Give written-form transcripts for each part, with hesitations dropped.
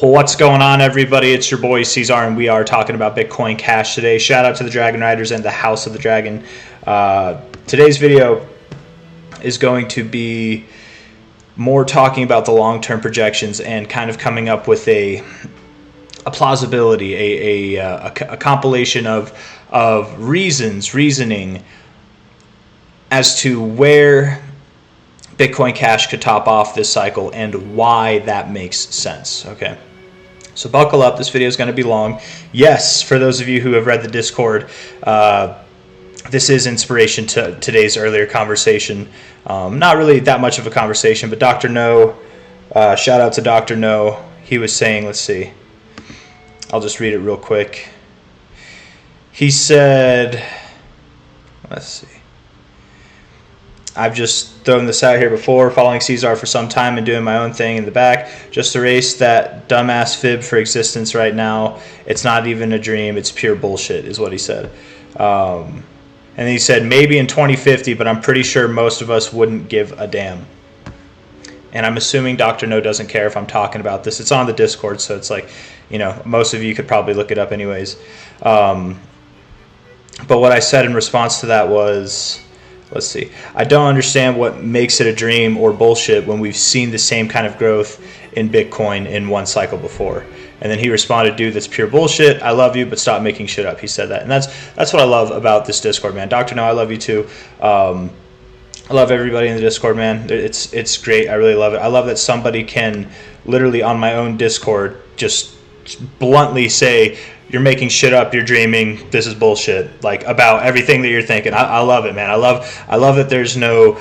Well, what's going on, everybody? It's your boy C-Zar, and we are talking about Bitcoin Cash today. Shout out to the Dragon Riders and the House of the Dragon. Today's video is going to be more talking about the long-term projections and kind of coming up with a plausibility, a compilation of reasoning as to where Bitcoin Cash could top off this cycle and why that makes sense. Okay. So buckle up. This video is going to be long. Yes, for those of you who have read the Discord, this is inspiration to today's earlier conversation. Not really that much of a conversation, but Dr. No, shout out to Dr. No. He was saying, let's see, I'll just read it real quick. He said, let's see, I've just thrown this out here before, following C-Zar for some time and doing my own thing in the back. Just erase that dumbass fib for existence right now. It's not even a dream. It's pure bullshit, is what he said. And he said, maybe in 2050, but I'm pretty sure most of us wouldn't give a damn. And I'm assuming Dr. No doesn't care if I'm talking about this. It's on the Discord, so it's like, you know, most of you could probably look it up anyways. But what I said in response to that was, let's see, I don't understand what makes it a dream or bullshit when we've seen the same kind of growth in Bitcoin in one cycle before. And then he responded, dude, that's pure bullshit. I love you, but stop making shit up. He said that. And that's what I love about this Discord, man. Dr. No, I love you too. I love everybody in the Discord, man. It's great. I really love it. I love that somebody can literally on my own Discord just bluntly say, you're making shit up, you're dreaming, this is bullshit, like about everything that you're thinking. I love it, man. I love that there's no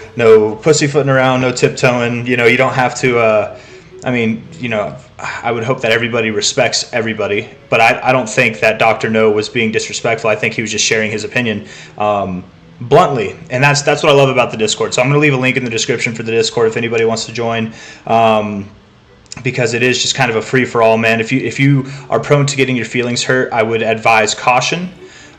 pussyfooting around, no tiptoeing. You know, you don't have to I mean, you know, I would hope that everybody respects everybody, but I don't think that Dr. No was being disrespectful. I think he was just sharing his opinion bluntly, and that's what I love about the Discord. So I'm going to leave a link in the description for the Discord if anybody wants to join. Because it is just kind of a free-for-all, man. If you are prone to getting your feelings hurt, I would advise caution,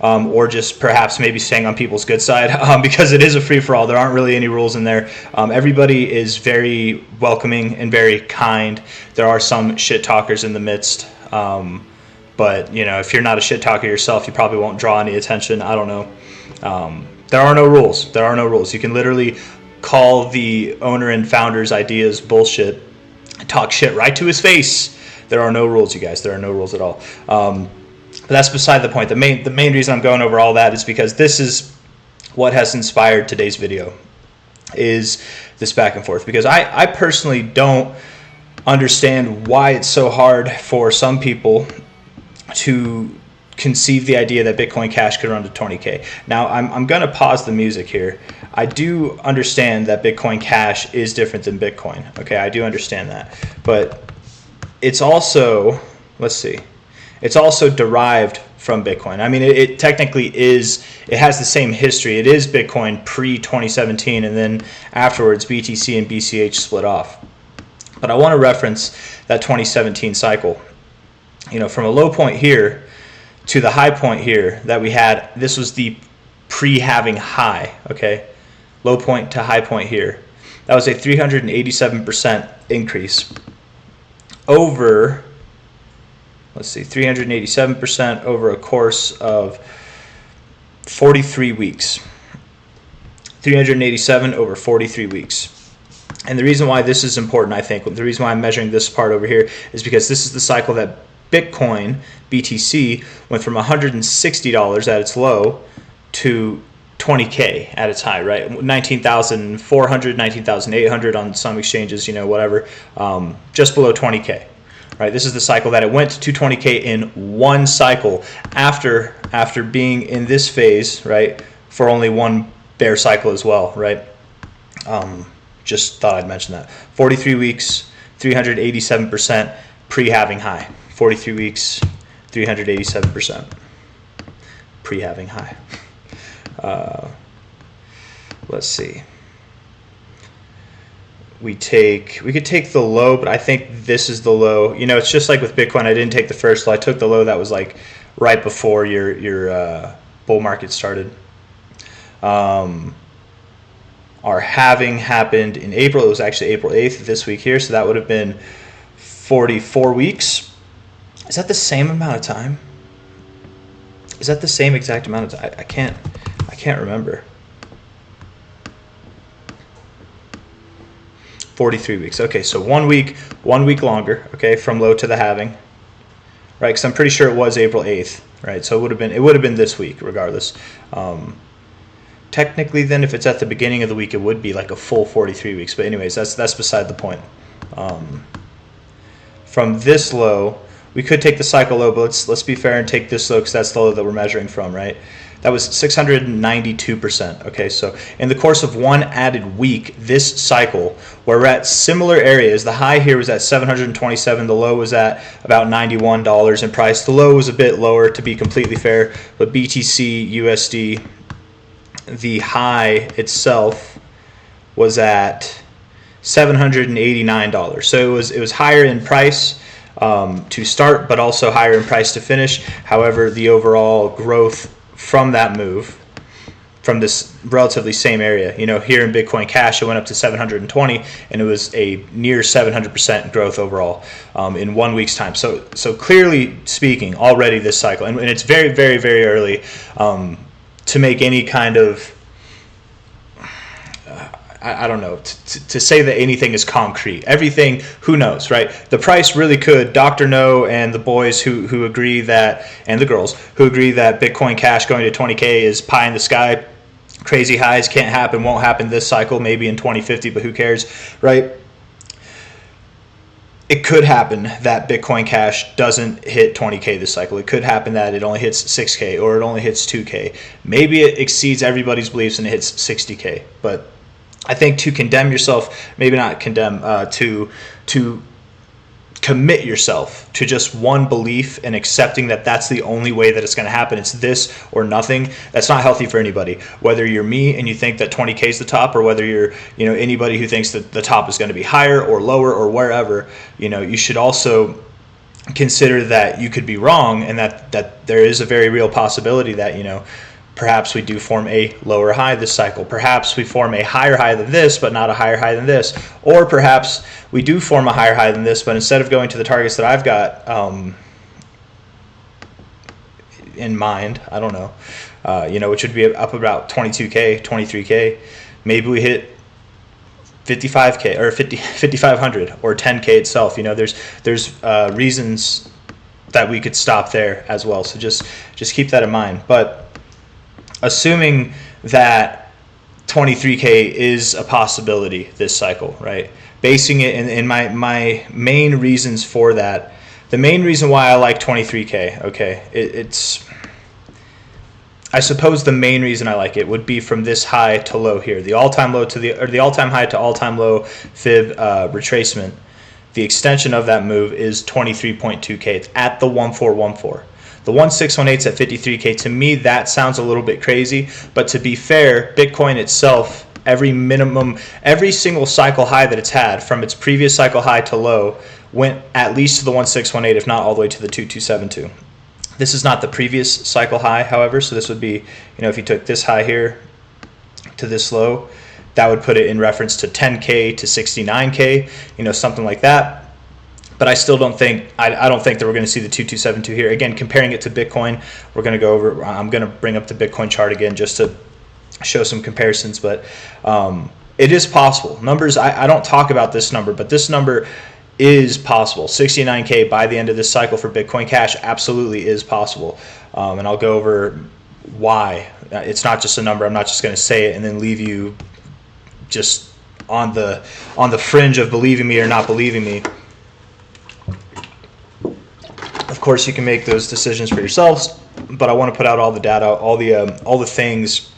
or just perhaps maybe staying on people's good side, because it is a free-for-all. There aren't really any rules in there. Everybody is very welcoming and very kind. There are some shit talkers in the midst, but you know, if you're not a shit talker yourself, you probably won't draw any attention. I don't know. There are no rules. There are no rules. You can literally call the owner and founder's ideas bullshit, talk shit right to his face. There are no rules, you guys. There are no rules at all. But that's beside the point. The main reason I'm going over all that is because this is what has inspired today's video, is this back and forth. Because I personally don't understand why it's so hard for some people to conceive the idea that Bitcoin Cash could run to 20K. Now, I'm going to pause the music here. I do understand that Bitcoin Cash is different than Bitcoin. Okay, I do understand that. But it's also, let's see, it's also derived from Bitcoin. I mean, it technically is, it has the same history. It is Bitcoin pre-2017, and then afterwards BTC and BCH split off. But I want to reference that 2017 cycle. You know, from a low point here to the high point here that we had, this was the pre-halving high, okay? Low point to high point here. That was a 387% increase over, let's see, 387% over a course of 43 weeks. 387 over 43 weeks. And the reason why this is important, I think, the reason why I'm measuring this part over here is because this is the cycle that Bitcoin, BTC, went from $160 at its low to 20K at its high, right? 19,400, 19,800 on some exchanges, you know, whatever, just below 20K, right? This is the cycle that it went to 20K in one cycle after being in this phase, right, for only one bear cycle as well, right? Just thought I'd mention that. 43 weeks, 387% pre-halving high. 43 weeks, 387% pre-halving high. Let's see. We could take the low, but I think this is the low. You know, it's just like with Bitcoin. I didn't take the first low. I took the low that was like right before your bull market started. Our halving happened in April. It was actually April 8th this week here, so that would have been 44 weeks. Is that the same amount of time? Is that the same exact amount of time? I can't remember. 43 weeks. Okay, so 1 week longer, okay, from low to the halving. Right, because I'm pretty sure it was April 8th, right? So it would have been this week regardless. Technically then, if it's at the beginning of the week, it would be like a full 43 weeks. But anyways, that's beside the point. From this low, we could take the cycle low, but let's be fair and take this low because that's the low that we're measuring from, right? That was 692%. Okay, so in the course of one added week, this cycle, where we're at similar areas, the high here was at 727, the low was at about $91 in price. The low was a bit lower, to be completely fair, but BTC USD, the high itself was at $789. So it was higher in price to start, but also higher in price to finish. However, the overall growth from that move, from this relatively same area, here in Bitcoin Cash, it went up to 720, and it was a near 700% growth overall in 1 week's time. So clearly speaking, already this cycle, and it's very, very, very early to make any kind of, I don't know, to say that anything is concrete. Everything, who knows, right? The price really could, Dr. No and the boys who agree that, and the girls who agree that Bitcoin Cash going to 20K is pie in the sky, crazy highs, can't happen, won't happen this cycle, maybe in 2050, but who cares, right? It could happen that Bitcoin Cash doesn't hit 20K this cycle. It could happen that it only hits 6K or it only hits 2K. Maybe it exceeds everybody's beliefs and it hits 60K. But I think to condemn yourself, maybe not condemn, to commit yourself to just one belief and accepting that that's the only way that it's going to happen, it's this or nothing, that's not healthy for anybody. Whether you're me and you think that 20K is the top, or whether you're anybody who thinks that the top is going to be higher or lower or wherever, you should also consider that you could be wrong, and that there is a very real possibility that perhaps we do form a lower high this cycle. Perhaps we form a higher high than this, but not a higher high than this. Or perhaps we do form a higher high than this, but instead of going to the targets that I've got in mind, I don't know, which would be up about 22K, 23K, maybe we hit 55K or 5,500 or 10K itself. There's reasons that we could stop there as well. So just keep that in mind. But assuming that 23K is a possibility this cycle, right? Basing it in my main reasons for that, the main reason why I like 23K, okay, it's I suppose the main reason I like it would be from this high to low here, the all-time low to the all-time high to all-time low fib retracement. The extension of that move is 23.2K. It's at the 1414. The 1618 is at 53K. To me, that sounds a little bit crazy, but to be fair, Bitcoin itself, every single cycle high that it's had from its previous cycle high to low went at least to the 1618, if not all the way to the 2272. This is not the previous cycle high, however, so this would be, if you took this high here to this low, that would put it in reference to 10K to 69K, something like that. But I still don't think, I don't think that we're going to see the 2272 here. Again, comparing it to Bitcoin, we're going to go over, I'm going to bring up the Bitcoin chart again just to show some comparisons, but it is possible. Numbers, I don't talk about this number, but this number is possible. 69K by the end of this cycle for Bitcoin Cash absolutely is possible. And I'll go over why. It's not just a number. I'm not just going to say it and then leave you just on the fringe of believing me or not believing me. Of course, you can make those decisions for yourselves, but I want to put out all the data, all the things,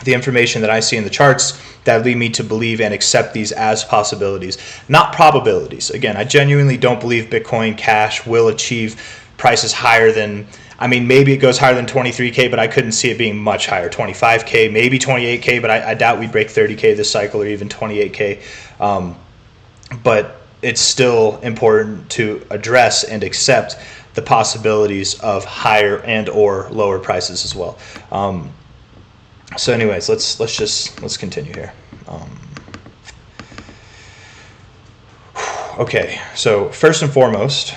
the information that I see in the charts that lead me to believe and accept these as possibilities, not probabilities. Again, I genuinely don't believe Bitcoin Cash will achieve prices higher than, maybe it goes higher than 23K, but I couldn't see it being much higher. 25K, maybe 28K, but I doubt we'd break 30K this cycle or even 28K. But it's still important to address and accept the possibilities of higher and or lower prices as well. So anyways, let's continue here. Okay, so first and foremost,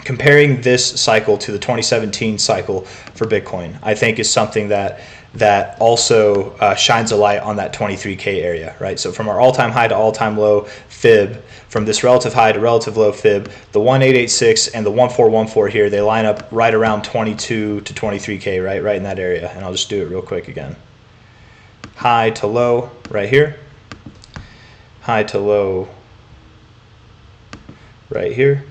comparing this cycle to the 2017 cycle for Bitcoin, I think is something that also shines a light on that 23K area, right? So from our all-time high to all-time low fib, from this relative high to relative low fib, the 1886 and the 1414 here, they line up right around 22 to 23K, right in that area. And I'll just do it real quick again. High to low right here. High to low right here.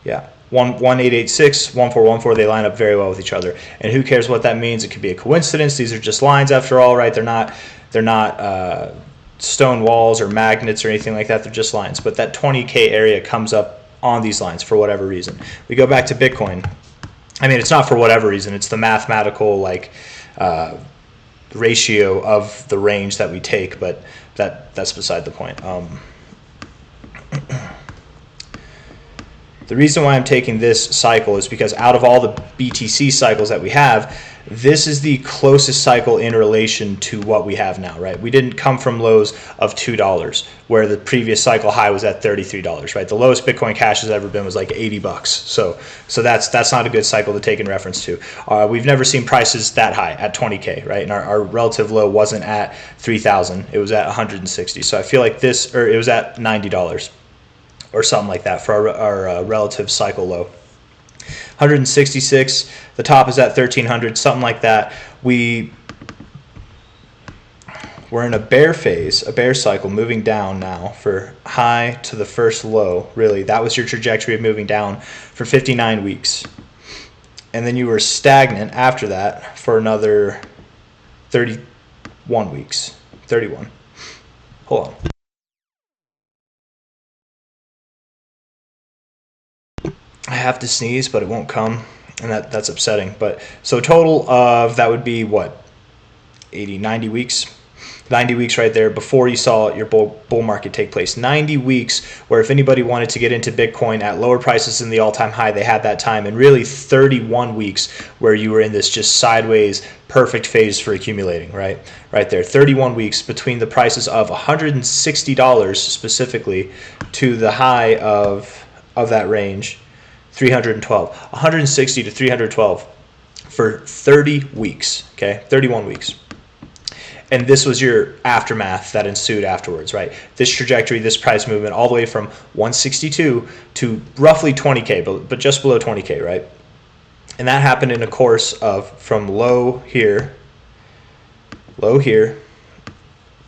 Yeah. 1886, 1414, they line up very well with each other. And who cares what that means? It could be a coincidence. These are just lines after all, right? They're not stone walls or magnets or anything like that. They're just lines. But that 20K area comes up on these lines for whatever reason. We go back to Bitcoin. I mean, it's not for whatever reason. It's the mathematical ratio of the range that we take, but that's beside the point. The reason why I'm taking this cycle is because out of all the BTC cycles that we have, this is the closest cycle in relation to what we have now, right? We didn't come from lows of $2, where the previous cycle high was at $33, right? The lowest Bitcoin Cash has ever been was like $80. So that's not a good cycle to take in reference to. We've never seen prices that high at 20K, right? And our relative low wasn't at 3,000; it was at 160. So I feel like it was at $90. Or something like that for our relative cycle low. 166, the top is at 1300, something like that. We're in a bear phase, a bear cycle, moving down now for high to the first low. Really, that was your trajectory of moving down for 59 weeks. And then you were stagnant after that for another 31 weeks. 31. Hold on. I have to sneeze, but it won't come, and that's upsetting. But so total of that would be what, 80, 90 weeks? 90 weeks right there before you saw your bull market take place. 90 weeks where if anybody wanted to get into Bitcoin at lower prices than the all-time high, they had that time. And really 31 weeks where you were in this just sideways perfect phase for accumulating, right? Right there. 31 weeks between the prices of $160 specifically to the high of that range. 312, 160 to 312 for 30 weeks, okay, 31 weeks. And this was your aftermath that ensued afterwards, right? This trajectory, this price movement, all the way from 162 to roughly 20K, but just below 20K, right? And that happened in a course of from low here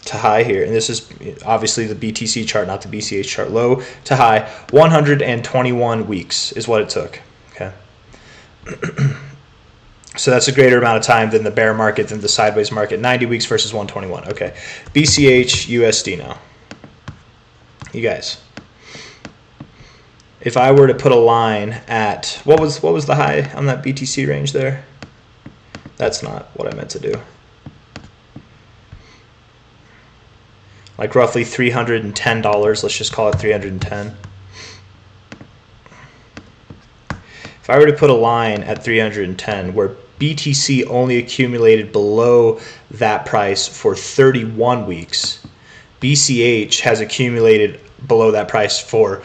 to high here, and this is obviously the BTC chart, not the BCH chart. Low to high, 121 weeks is what it took. Okay, so that's a greater amount of time than the bear market, than the sideways market. 90 weeks versus 121. Okay, BCH USD now. You guys, if I were to put a line at what was the high on that BTC range there? That's not what I meant to do. Like roughly $310, let's just call it 310. If I were to put a line at 310 where BTC only accumulated below that price for 31 weeks, BCH has accumulated below that price for a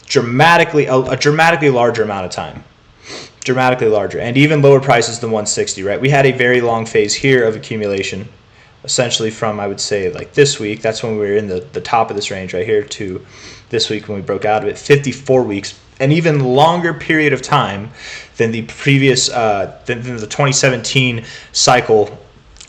dramatically larger amount of time. Dramatically larger, and even lower prices than 160, right? We had a very long phase here of accumulation, essentially from, I would say, like this week, that's when we were in the top of this range right here, to this week when we broke out of it, 54 weeks, an even longer period of time than the previous, than the 2017 cycle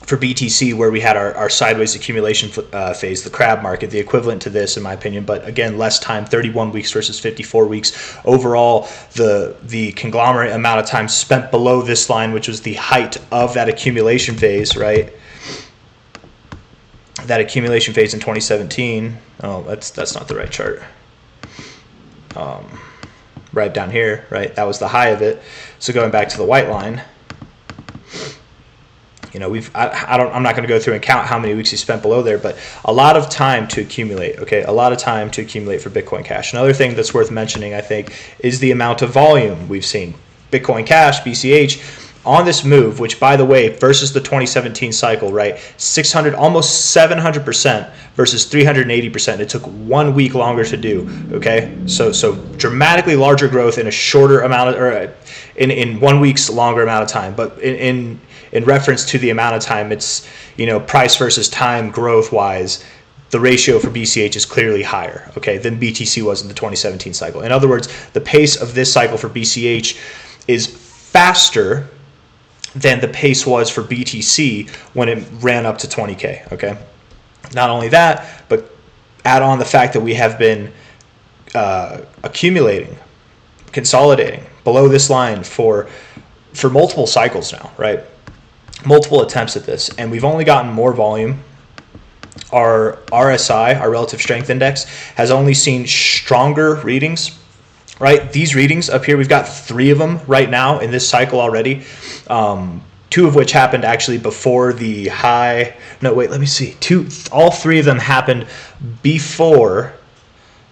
for BTC, where we had our sideways accumulation phase, the crab market, the equivalent to this in my opinion, but again, less time, 31 weeks versus 54 weeks. Overall, the conglomerate amount of time spent below this line, which was the height of that accumulation phase, right? That accumulation phase in 2017. Oh, that's not the right chart. Right down here, right? That was the high of it. So going back to the white line, you know, I'm not going to go through and count how many weeks he spent below there, but a lot of time to accumulate. Okay, a lot of time to accumulate for Bitcoin Cash. Another thing that's worth mentioning, I think, is the amount of volume we've seen. Bitcoin Cash, BCH, on this move, which by the way, versus the 2017 cycle, right, 600, almost 700% versus 380%. It took 1 week longer to do. Okay, so dramatically larger growth in a shorter amount of, or in 1 week's longer amount of time. But in reference to the amount of time, it's, you know, price versus time growth wise, the ratio for BCH is clearly higher, okay, than BTC was in the 2017 cycle. In other words, the pace of this cycle for BCH is faster than the pace was for BTC when it ran up to 20K, okay? Not only that, but add on the fact that we have been accumulating, consolidating below this line for multiple cycles now, right? Multiple attempts at this, and we've only gotten more volume. Our RSI, our relative strength index, has only seen stronger readings, right? These readings up here, we've got 3 of them right now in this cycle already. 2 of which happened actually before the high. No, wait, let me see. All 3 of them happened before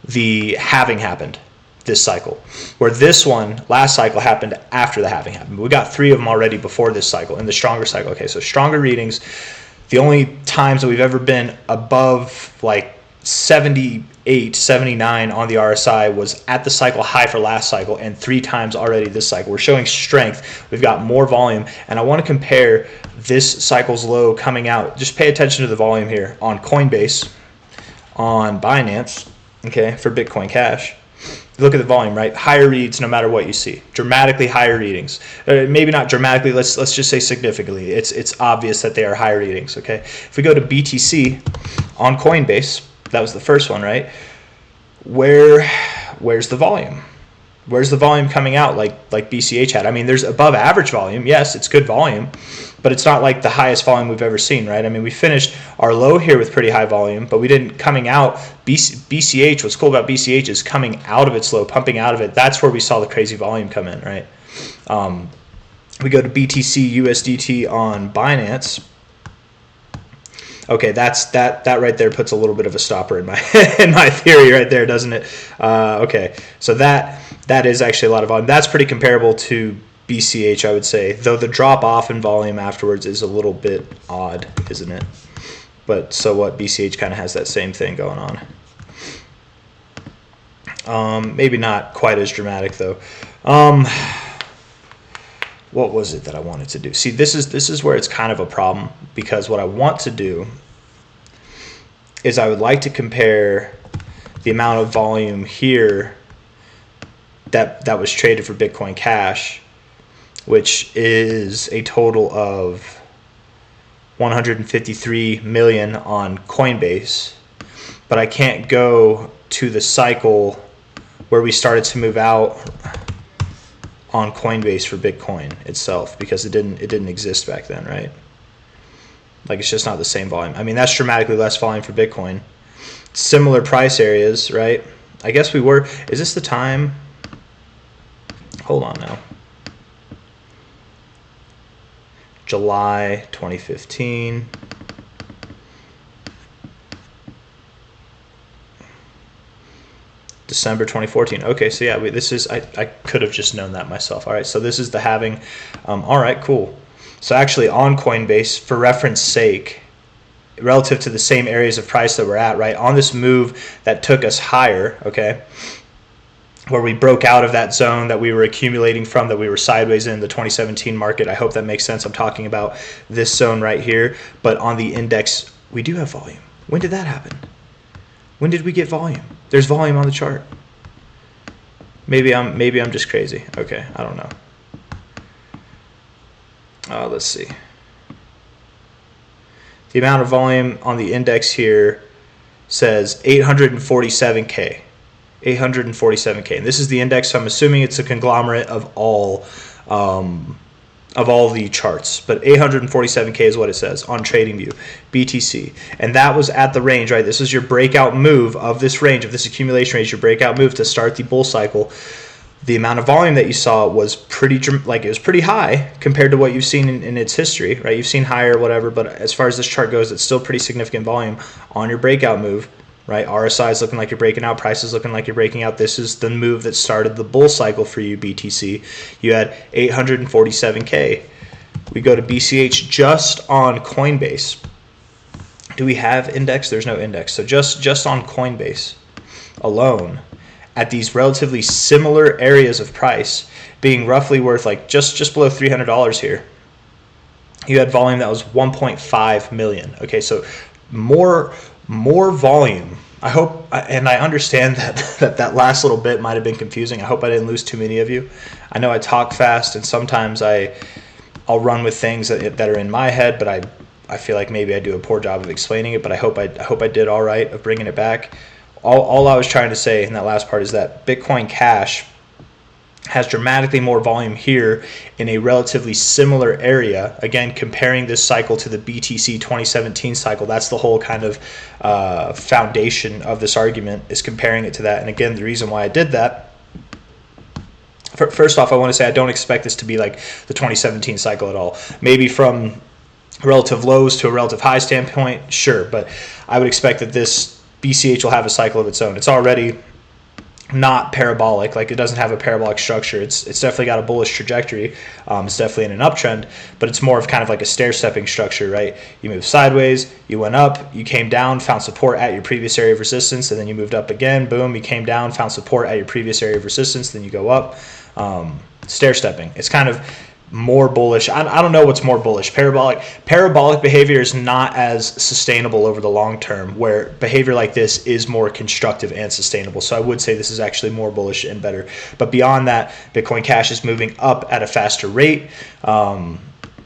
the halving happened this cycle, where this one last cycle happened after the halving happened. We got 3 of them already before this cycle in the stronger cycle. Okay, so stronger readings. The only times that we've ever been above like 78, 79 on the RSI was at the cycle high for last cycle, and 3 times already this cycle. We're showing strength. We've got more volume, and I want to compare this cycle's low coming out. Just pay attention to the volume here on Coinbase, on Binance, okay, for Bitcoin Cash. Look at the volume, right? Higher reads no matter what you see. Dramatically higher readings. Maybe not dramatically, let's just say significantly. It's obvious that they are higher readings, okay? If we go to BTC on Coinbase, that was the first one, right? Where's the volume? Where's the volume coming out like BCH had? I mean, there's above average volume. Yes, it's good volume, but it's not like the highest volume we've ever seen, right? I mean, we finished our low here with pretty high volume, but we didn't coming out. BCH, what's cool about BCH is coming out of its low, pumping out of it. That's where we saw the crazy volume come in, right? We go to BTC USDT on Binance. Okay, that right there puts a little bit of a stopper in my in my theory right there, doesn't it? Okay, so that is actually a lot of volume. That's pretty comparable to BCH, I would say, though the drop off in volume afterwards is a little bit odd, isn't it? But so what? BCH kind of has that same thing going on. Maybe not quite as dramatic though. What was it that I wanted to do? See, this is where it's kind of a problem, because what I want to do is I would like to compare the amount of volume here that was traded for Bitcoin Cash, which is a total of 153 million on Coinbase, but I can't go to the cycle where we started to move out on Coinbase for Bitcoin itself, because it didn't exist back then, right? Like, it's just not the same volume. I mean, that's dramatically less volume for Bitcoin. Similar price areas, right? I guess we were. Is this the time? Hold on now. July 2015. December 2014. Okay, so yeah, this is, I could have just known that myself. All right, so this is the halving. All right, cool. So actually on Coinbase, for reference sake, relative to the same areas of price that we're at, right, on this move that took us higher, okay, where we broke out of that zone that we were accumulating from, that we were sideways in the 2017 market. I hope that makes sense. I'm talking about this zone right here, but on the index, we do have volume. When did that happen? When did we get volume? There's volume on the chart. Maybe I'm just crazy. Okay, I don't know. Let's see. The amount of volume on the index here says 847K. 847K. And this is the index, so I'm assuming it's a conglomerate of all the charts, but 847K is what it says on TradingView, BTC. And that was at the range, right? This is your breakout move of this range, of this accumulation range, your breakout move to start the bull cycle. The amount of volume that you saw was pretty high compared to what you've seen in its history, right? You've seen higher, whatever, but as far as this chart goes, it's still pretty significant volume on your breakout move, right? RSI is looking like you're breaking out. Price is looking like you're breaking out. This is the move that started the bull cycle for you, BTC. You had 847K. We go to BCH just on Coinbase. Do we have index? There's no index. So just on Coinbase alone, at these relatively similar areas of price, being roughly worth like just below $300 here, you had volume that was 1.5 million. Okay, so more volume. I hope, and I understand that last little bit might have been confusing. I hope I didn't lose too many of you. I know I talk fast, and sometimes I'll run with things that are in my head, but I feel like maybe I do a poor job of explaining it. But I hope I did all right of bringing it back. All I was trying to say in that last part is that Bitcoin Cash has dramatically more volume here in a relatively similar area. Again, comparing this cycle to the BTC 2017 cycle, that's the whole kind of foundation of this argument, is comparing it to that. And again, the reason why I did that, first off, I want to say I don't expect this to be like the 2017 cycle at all. Maybe from relative lows to a relative high standpoint, sure, but I would expect that this BCH will have a cycle of its own. It's already not parabolic, like it doesn't have a parabolic structure. It's definitely got a bullish trajectory. It's definitely in an uptrend, but it's more of kind of like a stair-stepping structure, right? You move sideways, you went up, you came down, found support at your previous area of resistance, and then you moved up again, boom, you came down, found support at your previous area of resistance, then you go up. Stair-stepping. It's kind of more bullish. I don't know what's more bullish. Parabolic behavior is not as sustainable over the long term, where behavior like this is more constructive and sustainable. So I would say this is actually more bullish and better. But beyond that, Bitcoin Cash is moving up at a faster rate.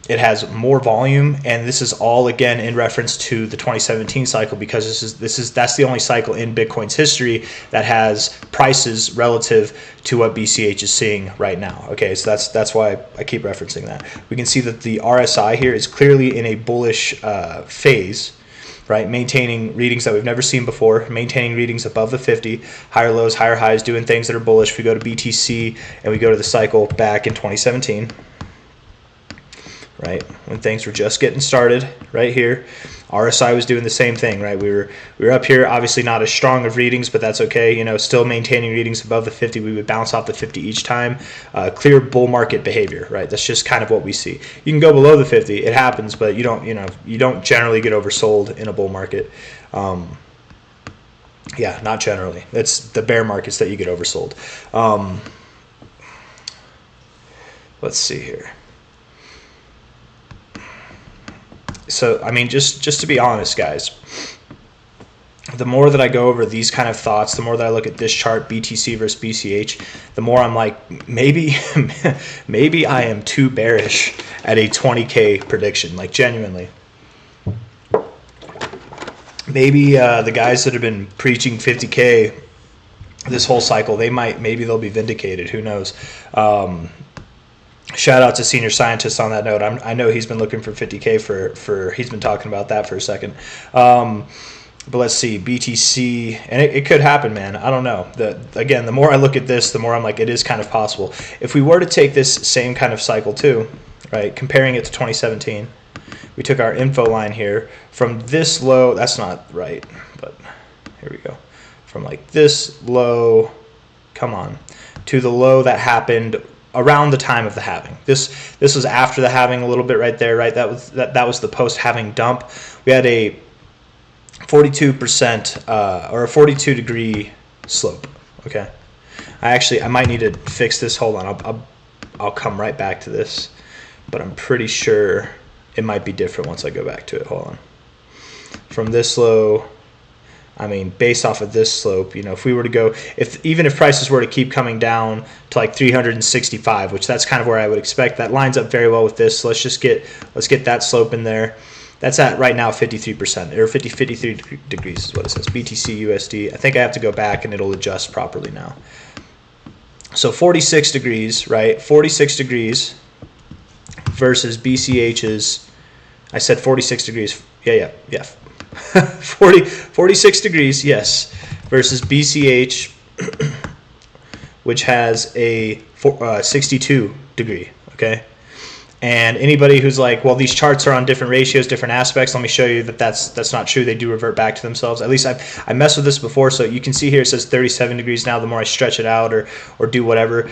It has more volume, and this is all again in reference to the 2017 cycle, because that's the only cycle in Bitcoin's history that has prices relative to what BCH is seeing right now. Okay, so that's why I keep referencing that. We can see that the RSI here is clearly in a bullish phase, right? Maintaining readings that we've never seen before, maintaining readings above the 50, higher lows, higher highs, doing things that are bullish. If we go to BTC and we go to the cycle back in 2017. Right, when things were just getting started, right here, RSI was doing the same thing, right? We were up here, obviously not as strong of readings, but that's okay. You know, still maintaining readings above the 50. We would bounce off the 50 each time. Clear bull market behavior, right? That's just kind of what we see. You can go below the 50, it happens, but you don't generally get oversold in a bull market. Yeah, not generally. It's the bear markets that you get oversold. Let's see here. So, I mean, just to be honest, guys, the more that I go over these kind of thoughts, the more that I look at this chart, BTC versus BCH, the more I'm like, maybe I am too bearish at a 20K prediction, like genuinely. Maybe the guys that have been preaching 50K this whole cycle, maybe they'll be vindicated. Who knows? Shout out to Senior Scientist on that note. I know he's been looking for 50K for he's been talking about that for a second. But let's see, BTC, and it could happen, man. I don't know. Again, the more I look at this, the more I'm like, it is kind of possible. If we were to take this same kind of cycle too, right, comparing it to 2017, we took our info line here from this low. That's not right, but here we go. From like this low, come on, to the low that happened around the time of the halving. This was after the halving a little bit right there, right? That was the post-halving dump. We had a 42% or a 42-degree slope. Okay, I might need to fix this. Hold on, I'll come right back to this, but I'm pretty sure it might be different once I go back to it. Hold on. From this low, I mean, based off of this slope, you know, if we were to go, even if prices were to keep coming down to like 365, which that's kind of where I would expect, that lines up very well with this. So let's get that slope in there. That's at right now 53%, or 53 degrees is what it says. BTC USD. I think I have to go back and it'll adjust properly now. So 46 degrees, right? 46 degrees versus BCH's. I said 46 degrees. Yeah. 46 degrees, yes, versus BCH, which has a 62 degree, okay? And anybody who's like, well, these charts are on different ratios, different aspects, let me show you that that's not true. They do revert back to themselves. At least I messed with this before, so you can see here it says 37 degrees now. The more I stretch it out or do whatever,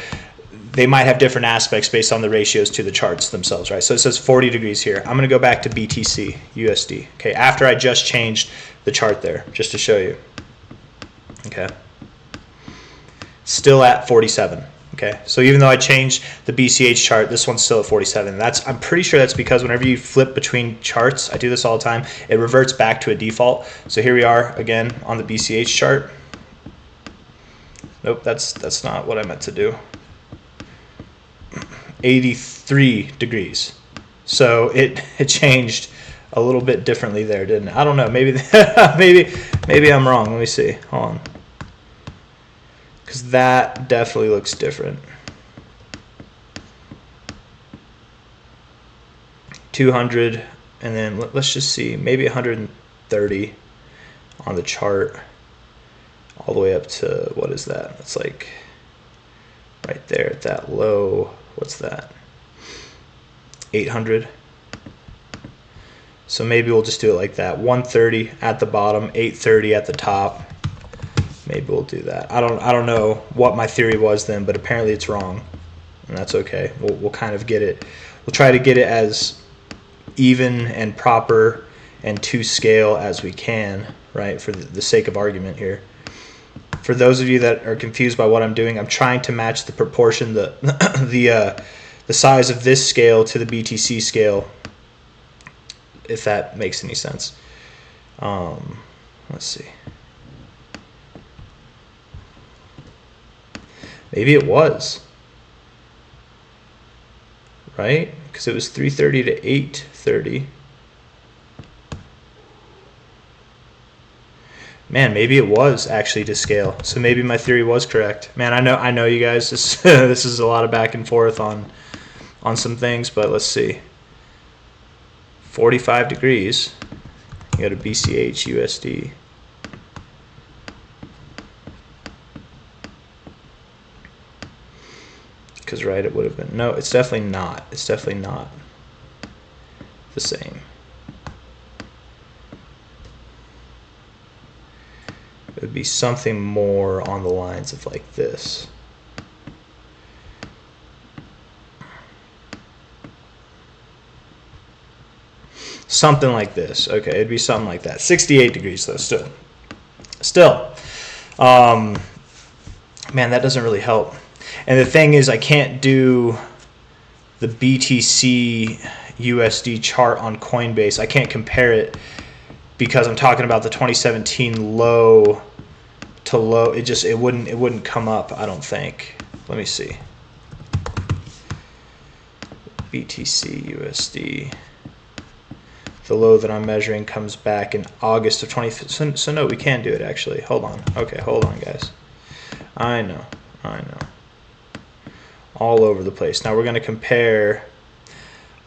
they might have different aspects based on the ratios to the charts themselves, right? So it says 40 degrees here. I'm going to go back to BTC USD, okay, after I just changed the chart there, just to show you. Okay. Still at 47. Okay. So even though I changed the BCH chart, this one's still at 47. I'm pretty sure that's because whenever you flip between charts, I do this all the time, it reverts back to a default. So here we are again on the BCH chart. Nope, that's not what I meant to do. 83 degrees. So it changed a little bit differently there, didn't it? I don't know. Maybe maybe I'm wrong. Let me see. Hold on. Because that definitely looks different. 200, and then let's just see. Maybe 130 on the chart. All the way up to, what is that? It's like right there at that low. What's that? 800. So maybe we'll just do it like that. 130 at the bottom, 830 at the top. Maybe we'll do that. I don't know what my theory was then, but apparently it's wrong, and that's okay. We'll kind of get it. We'll try to get it as even and proper and to scale as we can, right? For the sake of argument here. For those of you that are confused by what I'm doing, I'm trying to match the proportion, the size of this scale to the BTC scale, if that makes any sense. Let's see. Maybe it was, right? Because it was 330 to 830. Man, maybe it was actually to scale. So maybe my theory was correct. Man, I know you guys. This is a lot of back and forth on some things, but let's see. 45 degrees. You go to BCH USD. Because right, it would have been. No, it's definitely not. It's definitely not the same. It would be something more on the lines of like this. Something like this. Okay, it'd be something like that. 68 degrees though, still. Man, that doesn't really help. And the thing is, I can't do the BTC USD chart on Coinbase. I can't compare it because I'm talking about the 2017 low to low. It wouldn't come up, I don't think. Let me see. BTC USD. The low that I'm measuring comes back in August of 20. So no, we can do it actually. Hold on. Okay, hold on, guys. I know. All over the place. Now we're going to compare.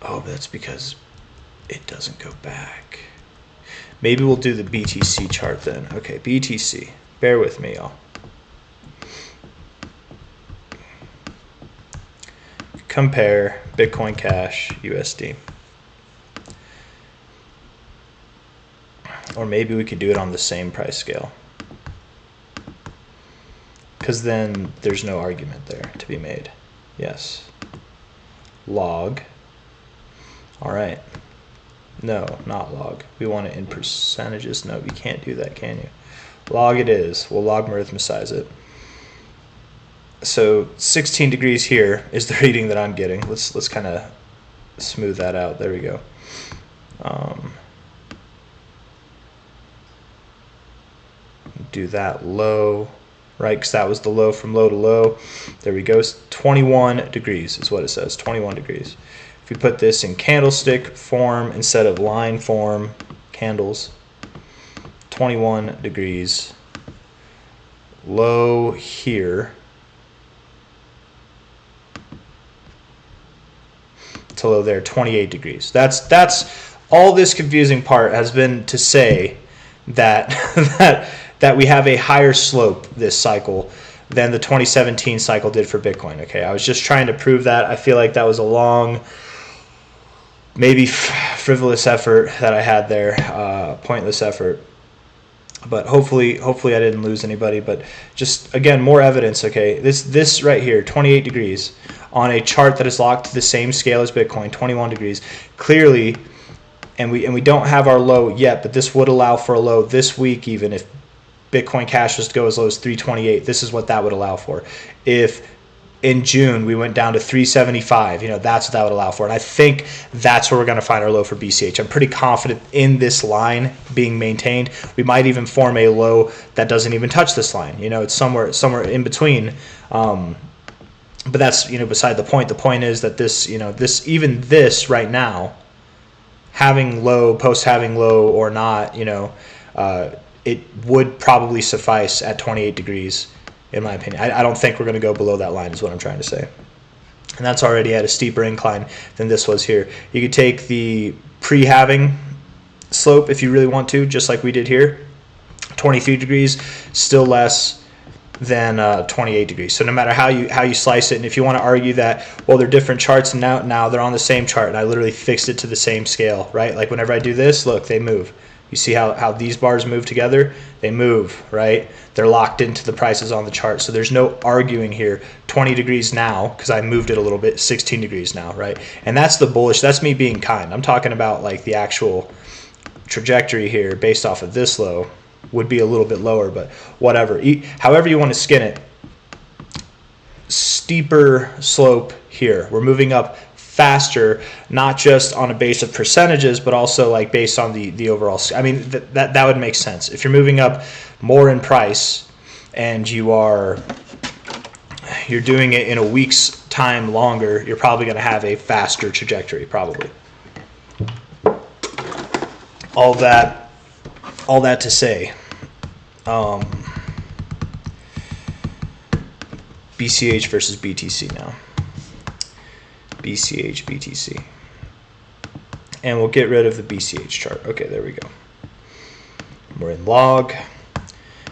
Oh, but that's because it doesn't go back. Maybe we'll do the BTC chart then. Okay, BTC. Bear with me, y'all. Compare Bitcoin Cash USD. Or maybe we could do it on the same price scale. Because then there's no argument there to be made. Yes. Log. All right. No, not log. We want it in percentages. No, you can't do that, can you? Log it is. We'll logarithmicize it. So 16 degrees here is the reading that I'm getting. Let's kind of smooth that out. There we go. Do that low, right? Because that was the low from low to low. There we go. 21 degrees is what it says. 21 degrees. If we put this in candlestick form instead of line form, candles, 21 degrees. Low here to low there, 28 degrees. That's all this confusing part has been to say that that we have a higher slope this cycle than the 2017 cycle did for Bitcoin. Okay, I was just trying to prove that. I feel like that was a long, maybe frivolous effort that I had there, pointless effort. But hopefully I didn't lose anybody. But just again, more evidence. Okay, this right here, 28 degrees on a chart that is locked to the same scale as Bitcoin, 21 degrees. Clearly, and we don't have our low yet, but this would allow for a low this week. Even if Bitcoin Cash was to go as low as 328, this is what that would allow for. If in June we went down to 375, that's what that would allow for. And I think that's where we're going to find our low for BCH. I'm pretty confident in this line being maintained. We might even form a low that doesn't even touch this line. It's somewhere in between. But that's beside the point. The point is that this right now, having low, post having low or not, it would probably suffice at 28 degrees. In my opinion, I don't think we're going to go below that line is what I'm trying to say. And that's already at a steeper incline than this was here. You could take the pre-halving slope if you really want to, just like we did here. 23 degrees, still less than 28 degrees. So no matter how you slice it, and if you want to argue that, well, they're different charts, and now they're on the same chart, and I literally fixed it to the same scale, right? Like whenever I do this, look, they move. You see how these bars move together? They move, right? They're locked into the prices on the chart. So there's no arguing here. 20 degrees now, because I moved it a little bit, 16 degrees now, right? And that's the bullish. That's me being kind. I'm talking about like the actual trajectory here based off of this low would be a little bit lower, but whatever. However you want to skin it, steeper slope here. We're moving up faster, not just on a base of percentages, but also like based on the overall. I mean, that would make sense. If you're moving up more in price and you're doing it in a week's time longer, you're probably going to have a faster trajectory, probably. All that to say, BCH versus BTC now. BCH, BTC. And we'll get rid of the BCH chart. Okay, there we go. We're in log.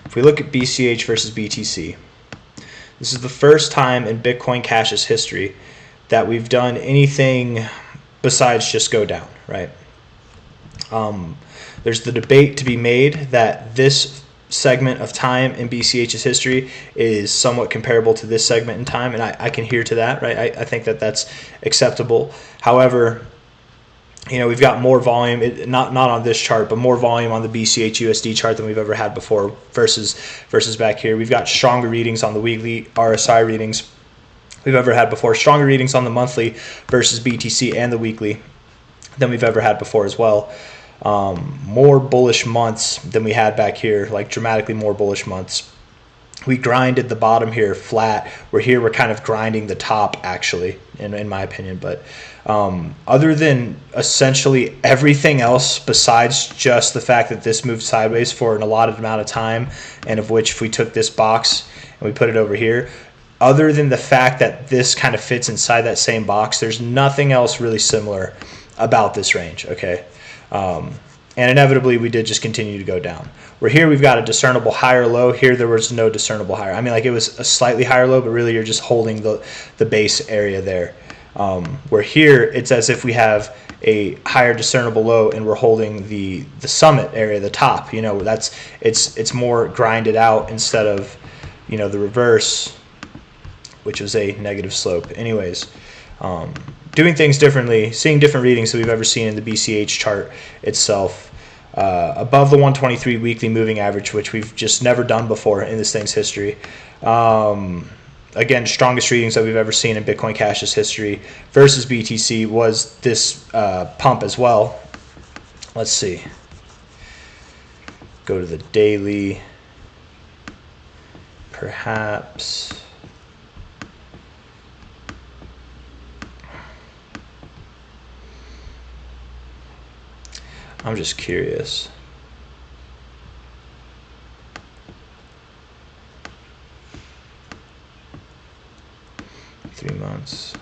If we look at BCH versus BTC, this is the first time in Bitcoin Cash's history that we've done anything besides just go down, right? There's the debate to be made that this segment of time in BCH's history is somewhat comparable to this segment in time, and I can hear to that, right? I think that's acceptable. However, we've got more volume, not on this chart, but more volume on the BCH USD chart than we've ever had before versus back here. We've got stronger readings on the weekly RSI readings we've ever had before, stronger readings on the monthly versus BTC and the weekly than we've ever had before as well. More bullish months than we had back here, like dramatically more bullish months. We grinded the bottom here flat. We're kind of grinding the top, actually, in my opinion. But other than essentially everything else besides just the fact that this moved sideways for an allotted amount of time, and of which if we took this box and we put it over here, other than the fact that this kind of fits inside that same box, there's nothing else really similar about this range, okay? And inevitably, we did just continue to go down. Where here, we've got a discernible higher low. Here, there was no discernible higher. I mean, like it was a slightly higher low, but really you're just holding the base area there. Where here, it's as if we have a higher discernible low and we're holding the summit area, the top. It's more grinded out instead of, the reverse, which was a negative slope. Anyways, doing things differently, seeing different readings than we've ever seen in the BCH chart itself. Above the 123 weekly moving average, which we've just never done before in this thing's history. Again, strongest readings that we've ever seen in Bitcoin Cash's history versus BTC was this pump as well. Let's see. Go to the daily, perhaps. I'm just curious. Three months.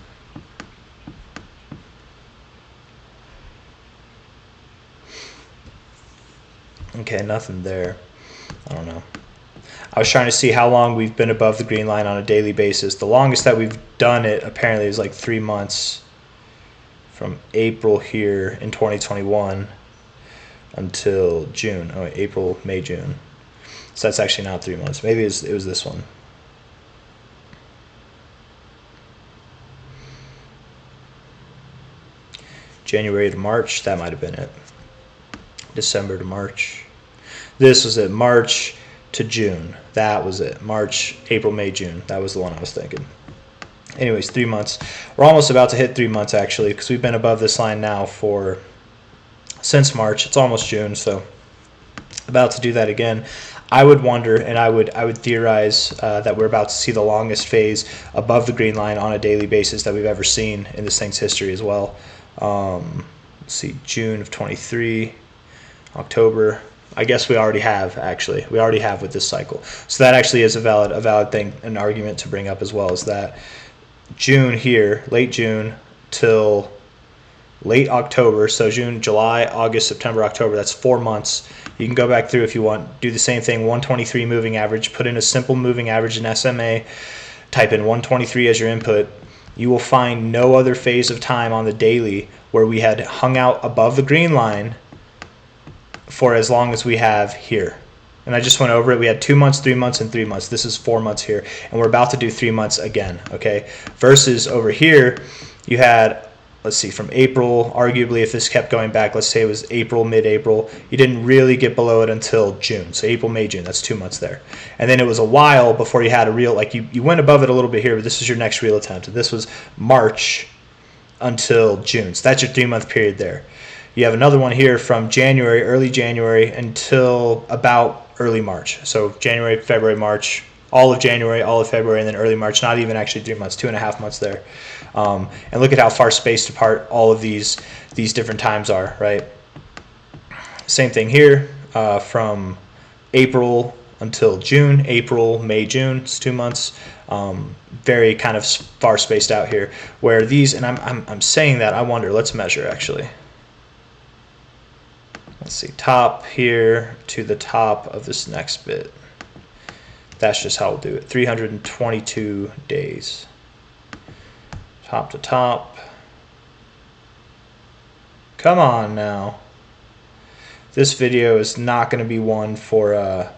Okay, nothing there. I don't know. I was trying to see how long we've been above the green line on a daily basis. The longest that we've done it apparently is like 3 months from April here in 2021 until June. Oh, April, May, June. So that's actually not 3 months. Maybe it was this one. January to March, that might have been it. December to March. This was it. March to June. That was it. March, April, May, June. That was the one I was thinking. Anyways, 3 months. We're almost about to hit 3 months, actually, because we've been above this line now since March. It's almost June, so about to do that again. I would wonder, and I would theorize that we're about to see the longest phase above the green line on a daily basis that we've ever seen in this thing's history as well. Let's see, June of 23, October. I guess we already have, actually. We already have with this cycle. So that actually is a valid thing, an argument to bring up as well, is that June here, late June till late October, so June, July, August, September, October, that's 4 months. You can go back through if you want, do the same thing, 123 moving average, put in a simple moving average in SMA, type in 123 as your input. You will find no other phase of time on the daily where we had hung out above the green line for as long as we have here. And I just went over it. We had 2 months, 3 months, and 3 months. This is 4 months here, and we're about to do 3 months again, okay? Versus over here, you had, let's see, from April, arguably if this kept going back, let's say it was April, mid-April, you didn't really get below it until June. So April, May, June, that's 2 months there. And then it was a while before you had a real, like you went above it a little bit here, but this is your next real attempt. And this was March until June. So that's your 3 month period there. You have another one here from January, early January, until about early March. So January, February, March, all of January, all of February, and then early March. Not even actually 3 months, 2.5 months there. And look at how far spaced apart all of these different times are, right? Same thing here, from April until June, April, May, June, it's 2 months. Very kind of far spaced out here. Where these, and I'm saying that, I wonder, let's measure actually. Let's see, top here to the top of this next bit. That's just how we'll do it. 322 days. Top to top. Come on now. This video is not going to be one for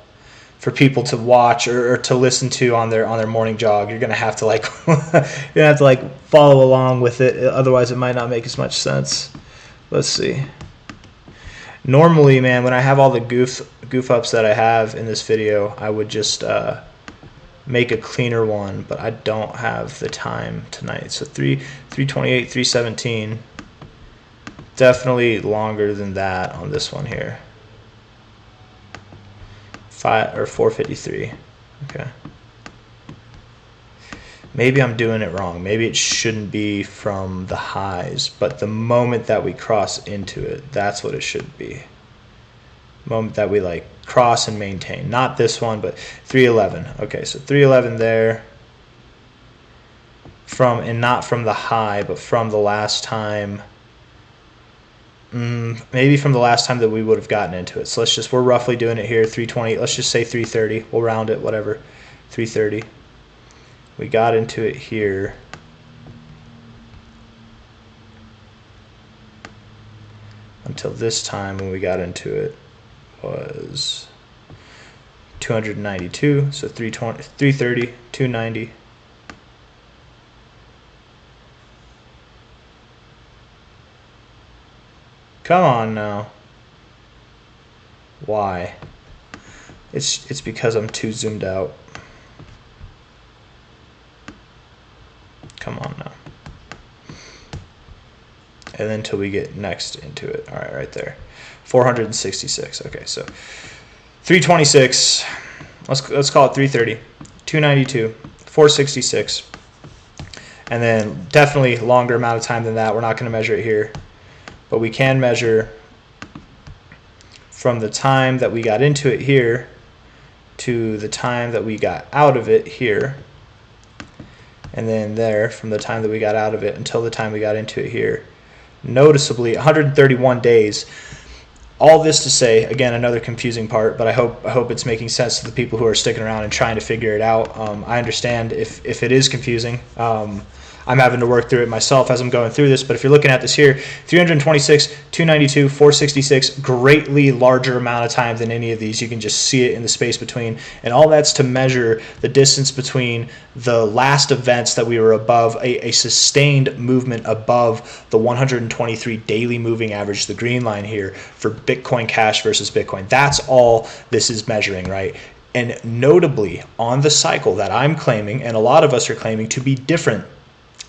people to watch or to listen to on their morning jog. You're going to have to follow along with it. Otherwise, it might not make as much sense. Let's see. Normally, man, when I have all the goof ups that I have in this video, I would just make a cleaner one, but I don't have the time tonight. So 328, 317, definitely longer than that on this one here. 453. Okay. Maybe I'm doing it wrong. Maybe it shouldn't be from the highs, but the moment that we cross into it, that's what it should be. Moment that we like cross and maintain. Not this one, but 311. Okay, so 311 there. And not from the high, but from the last time. Maybe from the last time that we would have gotten into it. So we're roughly doing it here, 320. Let's just say 330. We'll round it, whatever. 330. We got into it here. Until this time when we got into it was 292. So 320, 330, 290. Come on now. Why? It's because I'm too zoomed out. Come on now. And then until we get next into it. All right, right there. 466. Okay, so 326. Let's call it 330. 292. 466. And then definitely longer amount of time than that. We're not going to measure it here. But we can measure from the time that we got into it here to the time that we got out of it here. And then there, from the time that we got out of it until the time we got into it here. Noticeably, 131 days. all this to say, again, another confusing part, but I hope it's making sense to the people who are sticking around and trying to figure it out. I understand if it is confusing. I'm having to work through it myself as I'm going through this, but if you're looking at this here, 326, 292, 466, greatly larger amount of time than any of these. You can just see it in the space between, and all that's to measure the distance between the last events that we were above, a sustained movement above the 123 daily moving average, the green line here, for Bitcoin Cash versus Bitcoin. That's all this is measuring, right? And notably, on the cycle that I'm claiming, and a lot of us are claiming to be different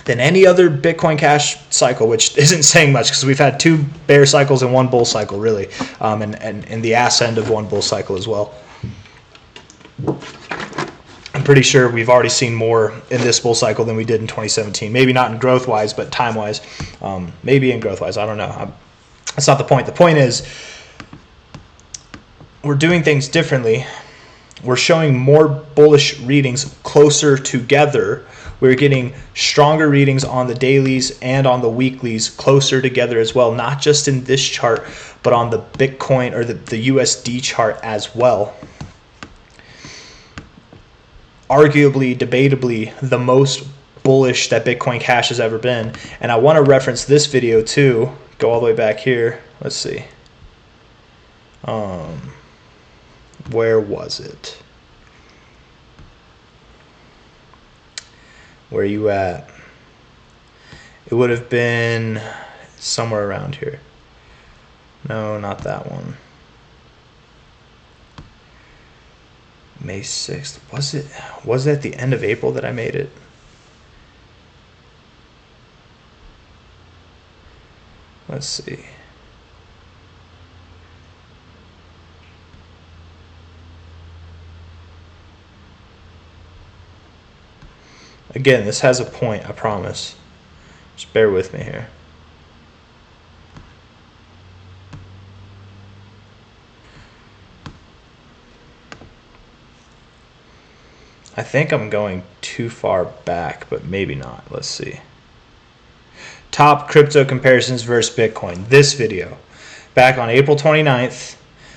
than any other Bitcoin Cash cycle, which isn't saying much because we've had 2 bear cycles and 1 bull cycle, really, and the ass end of 1 bull cycle as well. I'm pretty sure we've already seen more in this bull cycle than we did in 2017. Maybe not in growth-wise, but time-wise. Maybe in growth-wise. I don't know. That's not the point. The point is we're doing things differently. We're showing more bullish readings closer together. We're getting stronger readings on the dailies and on the weeklies closer together as well, not just in this chart, but on the Bitcoin or the USD chart as well. Arguably, debatably, the most bullish that Bitcoin Cash has ever been. And I want to reference this video too. Go all the way back here. Let's see. Where was it? Where you at? It would have been somewhere around here. No, not that one. May 6th. Was it at the end of April that I made it? Let's see. Again, this has a point, I promise. Just bear with me here. I think I'm going too far back, but maybe not. Let's see. Top crypto comparisons versus Bitcoin. This video, back on April 29th,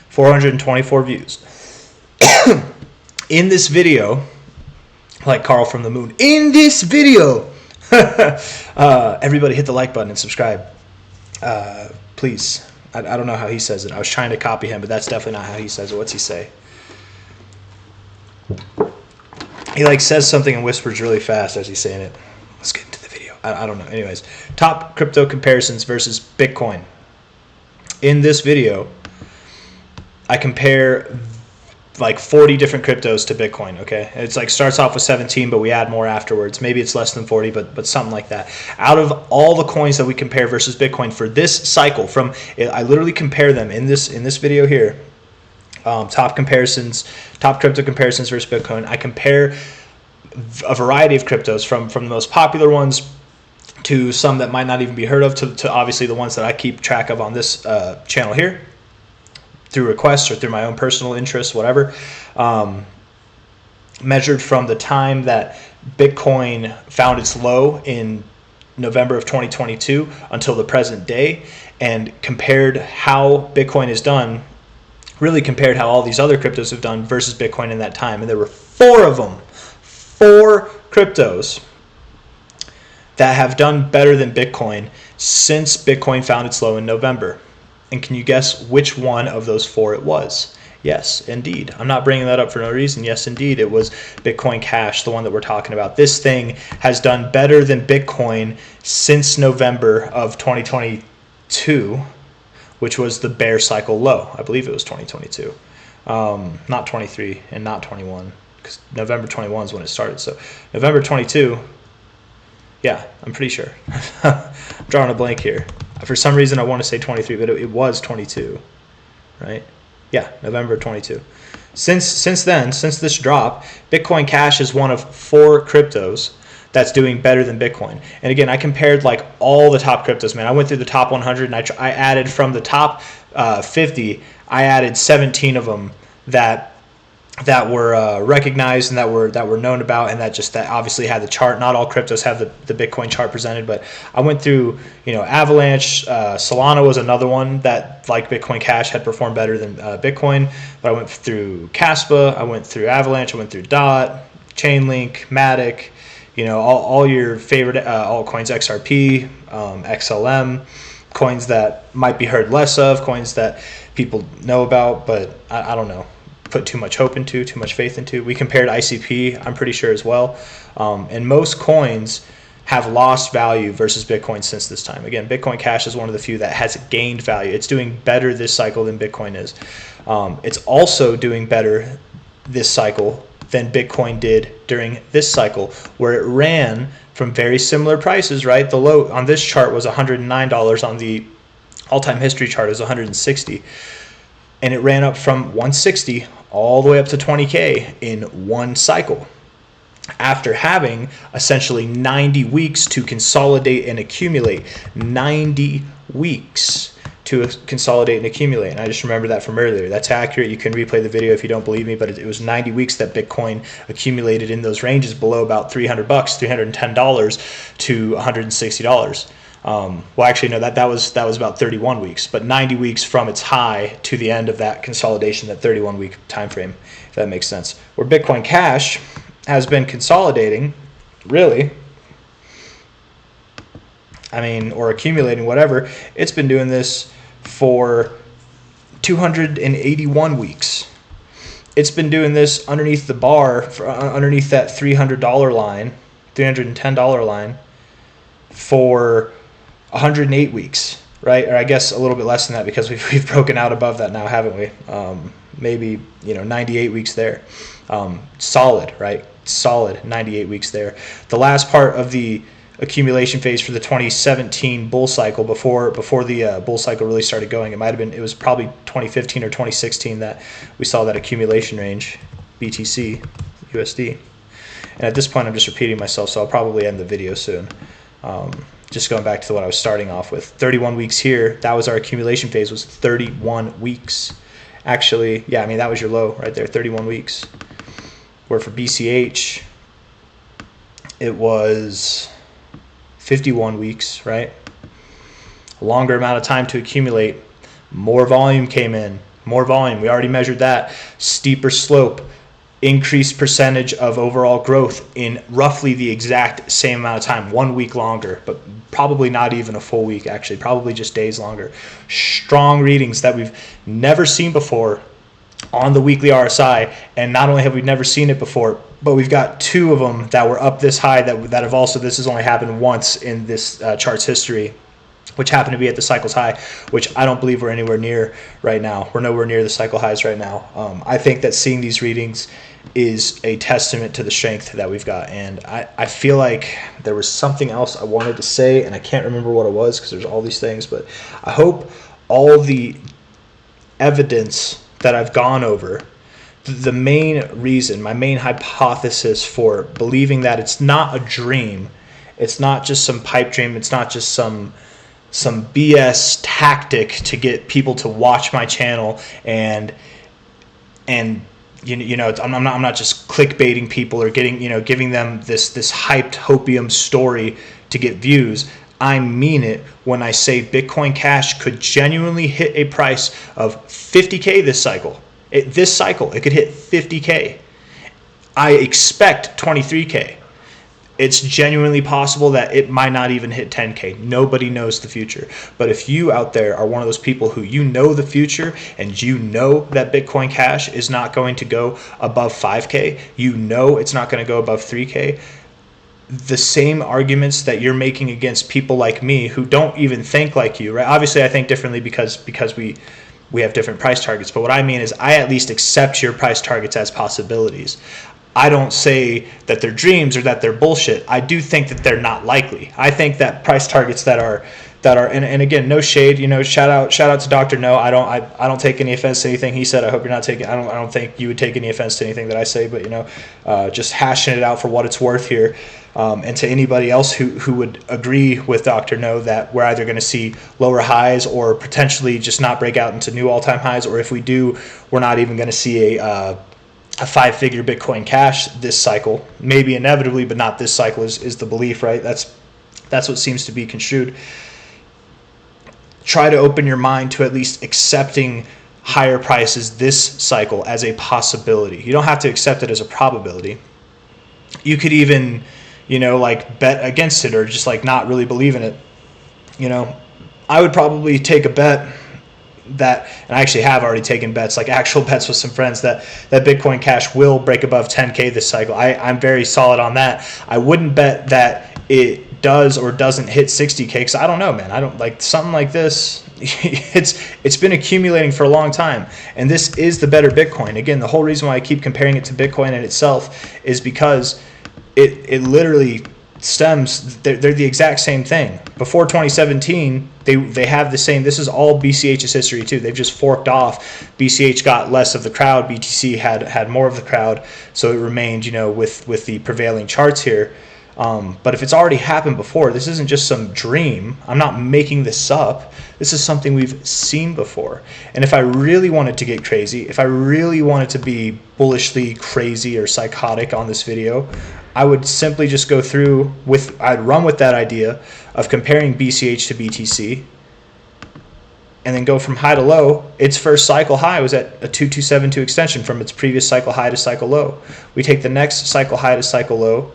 424 views. In this video, like Carl from the Moon, in this video, everybody hit the like button and subscribe. Please. I don't know how he says it. I was trying to copy him, but that's definitely not how he says it. What's he say? He like says something and whispers really fast as he's saying it. Let's get into the video. I don't know. Anyways, top crypto comparisons versus Bitcoin. In this video, I compare like 40 different cryptos to Bitcoin, okay? It's like starts off with 17, but we add more afterwards. Maybe it's less than 40, but something like that. Out of all the coins that we compare versus Bitcoin for this cycle, I literally compare them in this video here. Top crypto comparisons versus Bitcoin. I compare a variety of cryptos from the most popular ones to some that might not even be heard of to obviously the ones that I keep track of on this channel here through requests or through my own personal interests, whatever. Measured from the time that Bitcoin found its low in November of 2022 until the present day, and compared how Bitcoin is done, really compared how all these other cryptos have done versus Bitcoin in that time. And there were 4 of them, 4 cryptos that have done better than Bitcoin since Bitcoin found its low in November. And can you guess which one of those 4 it was? Yes, indeed. I'm not bringing that up for no reason. Yes, indeed. It was Bitcoin Cash, the one that we're talking about. This thing has done better than Bitcoin since November of 2022, which was the bear cycle low. I believe it was 2022. Not 23 and not 21, because November 21 is when it started. So November 22, yeah, I'm pretty sure. I'm drawing a blank here. For some reason, I want to say 23, but it was 22, right? Yeah, November 22. Since then, since this drop, Bitcoin Cash is one of 4 cryptos that's doing better than Bitcoin. And again, I compared like all the top cryptos, man. I went through the top 100 and I added from the top 50, I added 17 of them that that were recognized and that were known about, and that obviously had the chart. Not all cryptos have the Bitcoin chart presented, but I went through, Avalanche. Solana was another one that, like Bitcoin Cash, had performed better than Bitcoin. But I went through Caspa, I went through Avalanche, I went through Dot, Chainlink, Matic, all your favorite altcoins, XRP, XLM, coins that might be heard less of, coins that people know about, but I don't know, put too much hope into, too much faith into. We compared ICP, I'm pretty sure, as well. And most coins have lost value versus Bitcoin since this time. Again, Bitcoin Cash is one of the few that has gained value. It's doing better this cycle than Bitcoin is. It's also doing better this cycle than Bitcoin did during this cycle, where it ran from very similar prices, right? The low on this chart was $109. On the all-time history chart is $160. And it ran up from 160 all the way up to 20K in one cycle, after having essentially 90 weeks to consolidate and accumulate. 90 weeks to consolidate and accumulate. And I just remember that from earlier. That's accurate. You can replay the video if you don't believe me, but it was 90 weeks that Bitcoin accumulated in those ranges below about $300, $310 to $160. Well, actually, no, that was about 31 weeks, but 90 weeks from its high to the end of that consolidation, that 31-week time frame, if that makes sense. Where Bitcoin Cash has been consolidating, really, or accumulating, whatever, it's been doing this for 281 weeks. It's been doing this underneath the bar, underneath that $300 line, $310 line, for 108 weeks, right? Or I guess a little bit less than that, because we've broken out above that now, haven't we? Maybe 98 weeks there. Solid, right? Solid 98 weeks there. The last part of the accumulation phase for the 2017 bull cycle, before the bull cycle really started going, it was probably 2015 or 2016 that we saw that accumulation range, BTC USD. And at this point, I'm just repeating myself, so I'll probably end the video soon. Just going back to what I was starting off with, 31 weeks here, that was our accumulation phase, was 31 weeks. Actually, yeah, that was your low right there, 31 weeks. Where for BCH, it was 51 weeks, right? A longer amount of time to accumulate. More volume came in, more volume. We already measured that. Steeper slope, increased percentage of overall growth in roughly the exact same amount of time, 1 week longer, but probably not even a full week, actually, probably just days longer. Strong readings that we've never seen before on the weekly RSI, and not only have we never seen it before, but we've got two of them that were up this high that have also, this has only happened once in this chart's history, which happened to be at the cycle's high, which I don't believe we're anywhere near right now. We're nowhere near the cycle highs right now. I think that seeing these readings is a testament to the strength that we've got. And I feel like there was something else I wanted to say, and I can't remember what it was because there's all these things, but I hope all the evidence that I've gone over, the main reason, my main hypothesis for believing that it's not a dream, it's not just some pipe dream, it's not just some BS tactic to get people to watch my channel, and I'm not just clickbaiting people or giving them this hyped hopium story to get views. I mean it when I say Bitcoin Cash could genuinely hit a price of 50K this cycle. This cycle, it could hit 50K. I expect 23K. It's genuinely possible that it might not even hit 10K. Nobody knows the future. But if you out there are one of those people who know the future, and you know that Bitcoin Cash is not going to go above 5K, it's not going to go above 3K, the same arguments that you're making against people like me who don't even think like you, right? Obviously, I think differently because we have different price targets. But what I mean is, I at least accept your price targets as possibilities. I don't say that they're dreams or that they're bullshit. I do think that they're not likely. I think that price targets that are and again, no shade, shout out to Dr. No. I don't take any offense to anything he said. I hope you're not taking, I don't think you would take any offense to anything that I say, but just hashing it out for what it's worth here. And to anybody else who would agree with Dr. No that we're either going to see lower highs or potentially just not break out into new all-time highs, or if we do, we're not even going to see a 5-figure Bitcoin Cash this cycle, maybe inevitably, but not this cycle is the belief, right? That's what seems to be construed. Try to open your mind to at least accepting higher prices this cycle as a possibility. You don't have to accept it as a probability. You could even, like bet against it or just like not really believe in it. I would probably take a bet that, and I actually have already taken bets, like actual bets with some friends, that Bitcoin Cash will break above 10K this cycle. I'm very solid on that. I wouldn't bet that it does or doesn't hit 60K because I don't know, man. I don't like something like this. It's been accumulating for a long time, and this is the better Bitcoin. Again, the whole reason why I keep comparing it to Bitcoin in itself is because it literally stems, they're the exact same thing. Before 2017, they have the same. This is all BCH's history too. They've just forked off. BCH got less of the crowd. BTC had more of the crowd, so it remained, with the prevailing charts here. But if it's already happened before, this isn't just some dream. I'm not making this up. This is something we've seen before. And if I really wanted to get crazy, if I really wanted to be bullishly crazy or psychotic on this video, I would simply just go through I'd run with that idea of comparing BCH to BTC and then go from high to low. Its first cycle high was at a 2272 extension from its previous cycle high to cycle low. We take the next cycle high to cycle low,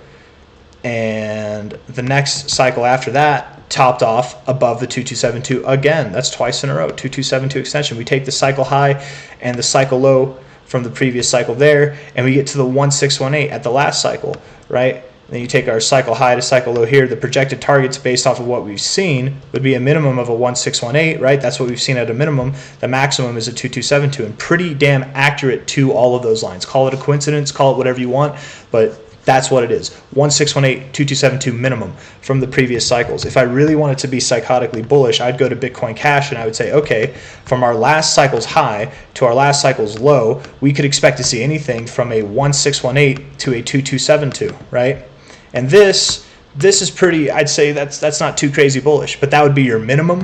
and the next cycle after that topped off above the 2272 again. That's twice in a row, 2272 extension. We take the cycle high and the cycle low from the previous cycle there, and we get to the 1618 at the last cycle, right? And then you take our cycle high to cycle low here. The projected targets based off of what we've seen would be a minimum of a 1618, right? That's what we've seen at a minimum. The maximum is a 2272, and pretty damn accurate to all of those lines. Call it a coincidence, call it whatever you want, but that's what it is. 1618, 2272 minimum from the previous cycles. If I really wanted to be psychotically bullish, I'd go to Bitcoin Cash and I would say, okay, from our last cycle's high to our last cycle's low, we could expect to see anything from a 1618 to a 2272, right? And this is pretty, I'd say that's not too crazy bullish, but that would be your minimum,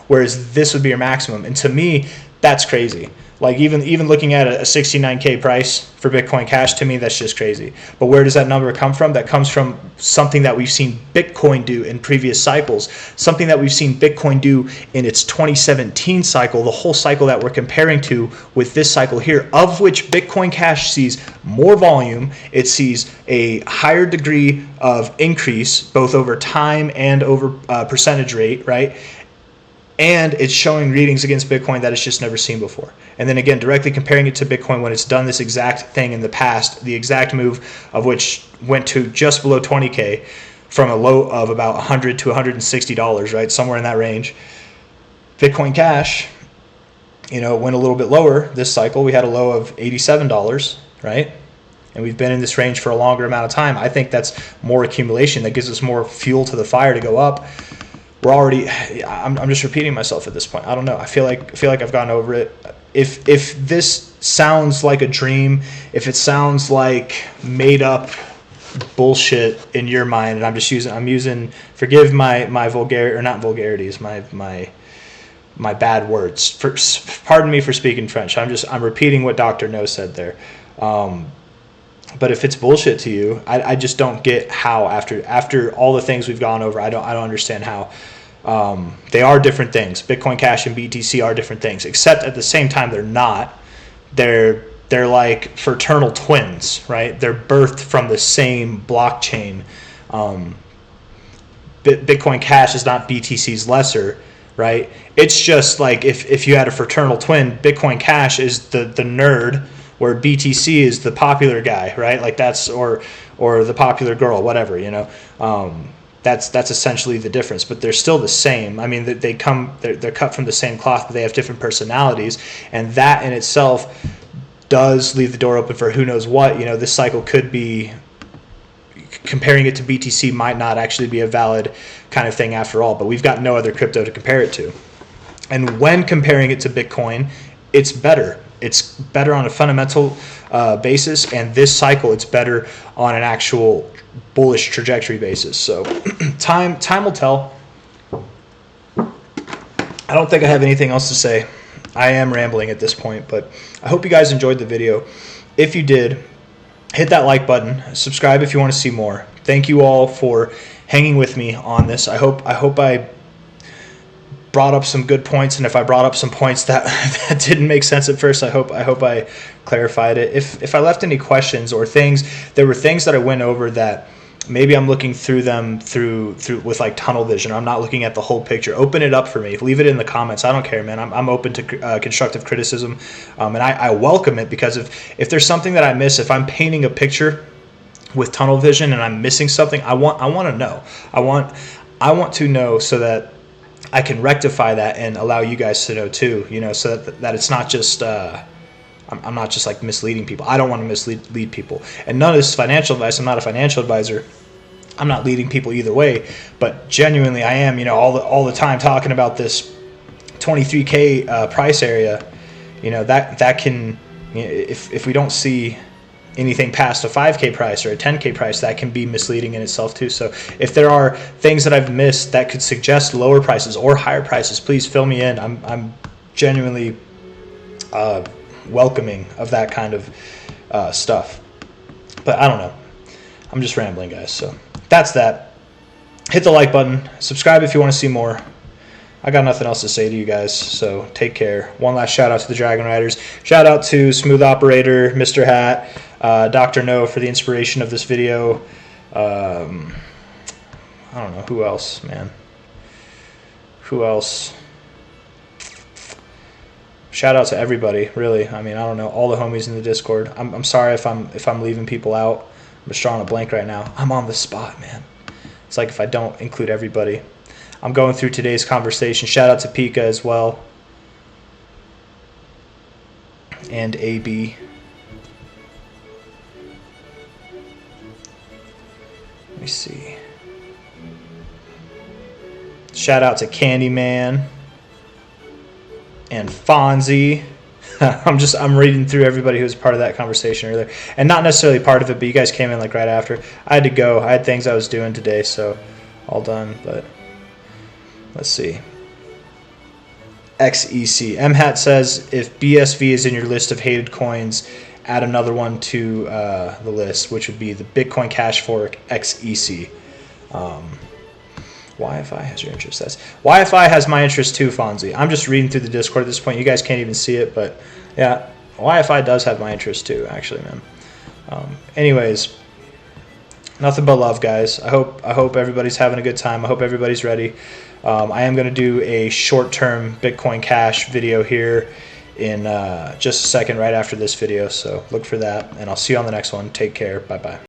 whereas this would be your maximum. And to me, that's crazy. Like even looking at a 69K price for Bitcoin Cash, to me, that's just crazy. But where does that number come from? That comes from something that we've seen Bitcoin do in previous cycles, something that we've seen Bitcoin do in its 2017 cycle, the whole cycle that we're comparing to with this cycle here, of which Bitcoin Cash sees more volume. It sees a higher degree of increase, both over time and over percentage rate, right? And it's showing readings against Bitcoin that it's just never seen before. And then again, directly comparing it to Bitcoin when it's done this exact thing in the past, the exact move of which went to just below 20K from a low of about $100 to $160, right? Somewhere in that range. Bitcoin Cash, went a little bit lower this cycle. We had a low of $87, right? And we've been in this range for a longer amount of time. I think that's more accumulation. That gives us more fuel to the fire to go up. I'm just repeating myself at this point. I don't know. I feel like I've gotten over it. If this sounds like a dream, if it sounds like made up bullshit in your mind, and I'm using forgive my vulgarity, or not vulgarities, my bad words. Pardon me for speaking French. I'm repeating what Dr. No said there. But if it's bullshit to you, I just don't get how after all the things we've gone over, I don't understand how. They are different things. Bitcoin Cash and BTC are different things, except at the same time they're not. They're like fraternal twins, right? They're birthed from the same blockchain. Bitcoin Cash is not BTC's lesser, right? It's just like if you had a fraternal twin, Bitcoin Cash is the nerd, where BTC is the popular guy, right? Like that's or the popular girl, whatever, That's essentially the difference, but they're still the same. I mean, they're cut from the same cloth, but they have different personalities, and that in itself does leave the door open for who knows what. This cycle could be, comparing it to BTC might not actually be a valid kind of thing after all, but we've got no other crypto to compare it to. And when comparing it to Bitcoin, it's better. It's better on a fundamental basis, and this cycle, it's better on an actual bullish trajectory basis. So time will tell. I don't think I have anything else to say. I am rambling at this point, but I hope you guys enjoyed the video. if you did, hit that like button. Subscribe if you want to see more. Thank you all for hanging with me on this. I hope I brought up some good points, and if I brought up some points that that didn't make sense at first, I hope I clarified it. If I left any questions or things, there were things that I went over that maybe I'm looking through them through with like tunnel vision. I'm not looking at the whole picture. Open it up for me. Leave it in the comments. I don't care, man. I'm open to constructive criticism, and I welcome it, because if there's something that I miss, if I'm painting a picture with tunnel vision and I'm missing something, I want to know. I want to know so that I can rectify that and allow you guys to know too, so that it's not just I'm not just like misleading people. I don't want to mislead people. And none of this is financial advice. I'm not a financial advisor. I'm not leading people either way, but genuinely I am, all the time talking about this 23K price area, that can, if we don't see anything past a 5K price or a 10K price, that can be misleading in itself too. So if there are things that I've missed that could suggest lower prices or higher prices, please fill me in. I'm genuinely welcoming of that kind of stuff. But I don't know. I'm just rambling, guys. So that's that. Hit the like button. Subscribe if you want to see more. I got nothing else to say to you guys, so take care. One last shout out to the Dragon Riders. Shout out to Smooth Operator, Mr. Hat, Dr. No for the inspiration of this video. I don't know. Who else, man? Who else? Shout out to everybody, really. I mean, I don't know, all the homies in the Discord. I'm sorry if I'm leaving people out. I'm just drawing a blank right now. I'm on the spot, man. It's like if I don't include everybody. I'm going through today's conversation. Shout out to Pika as well. And AB. Let me see. Shout out to Candyman and Fonzie. I'm reading through everybody who was part of that conversation earlier, and not necessarily part of it, but you guys came in like right after. I had to go. I had things I was doing today, so all done. But let's see. XEC MHAT says if BSV is in your list of hated coins, add another one to the list, which would be the Bitcoin Cash Fork XEC. YFI has your interest. YFI has my interest too, Fonzie. I'm just reading through the Discord at this point. You guys can't even see it, but yeah, YFI does have my interest too, actually, man. Anyways, nothing but love, guys. I hope everybody's having a good time. I hope everybody's ready. I am going to do a short-term Bitcoin Cash video here in just a second right after this video, so look for that, and I'll see you on the next one. Take care. Bye-bye.